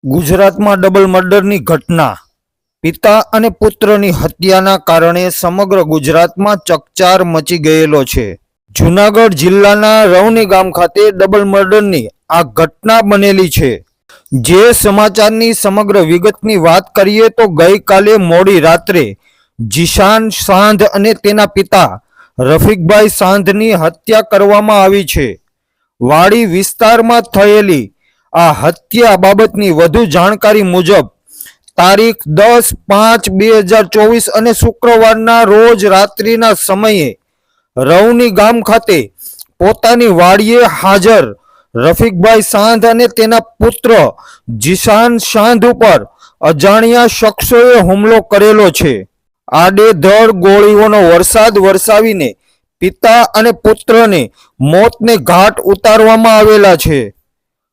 ગુજરાતમાં ડબલ મર્ડરની ઘટના. પિતા અને પુત્રની હત્યાના કારણે સમગ્ર ગુજરાતમાં ચકચાર મચી ગયેલો છે. જૂનાગઢ જિલ્લાના રવની ગામ ખાતે ડબલ મર્ડરની આ ઘટના બનેલી છે. જે સમાચારની સમગ્ર વિગતની વાત કરીએ તો ગઈકાલે મોડી રાત્રે જીશાન સાંધ અને તેના પિતા રફીકભાઈ સાંધની હત્યા કરવામાં આવી છે. વાડી વિસ્તારમાં થયેલી આ હત્યા બાબતની વધુ જાણકારી મુજબ તારીખ 10/5/2024 અને શુક્રવારના રોજ રાત્રિના સમયે રવની ગામ ખાતે પોતાની વાડીએ હાજર રફીકભાઈ સાંધ અને તેના પુત્ર જીશાન સાંધ ઉપર અજાણ્યા શખ્સોએ હુમલો કરેલો છે. આડેધડ ગોળીઓનો વરસાદ વરસાવીને પિતા અને પુત્રને મોતને ઘાટ ઉતારવામાં આવેલા છે.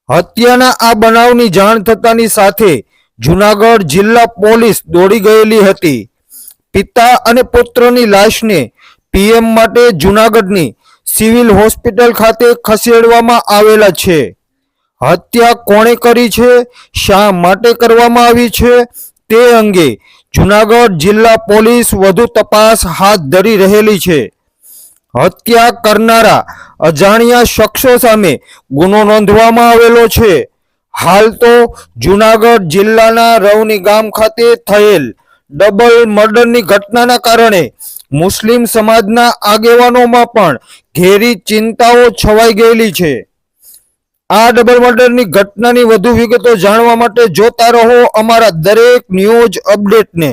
હત્યાના આ બનાવની જાણ થતાની સાથે જૂનાગઢ જિલ્લા પોલીસ દોડી ગયેલી હતી. પિતા અને પુત્રની લાશને પીએમ માટે જૂનાગઢની સિવિલ હોસ્પિટલ ખાતે ખસેડવામાં આવેલા છે. હત્યા કોણે કરી છે, શા માટે કરવામાં આવી છે તે અંગે જૂનાગઢ જિલ્લા પોલીસ વધુ તપાસ હાથ ધરી રહેલી છે. હત્યા કરનારા અજાણ્યા શખ્સો સામે ગુનો નોંધવામાં આવેલો છે. હાલ તો જૂનાગઢ જિલ્લાના રવની ગામ ખાતે થયેલ ડબલ મર્ડરની ઘટનાના કારણે મુસ્લિમ સમાજના આગેવાનોમાં પણ ઘેરી ચિંતાઓ છવાઈ ગયેલી છે. આ ડબલ મર્ડરની ઘટનાની વધુ વિગતો જાણવા માટે જોતા રહો અમારા દરેક ન્યૂઝ અપડેટને.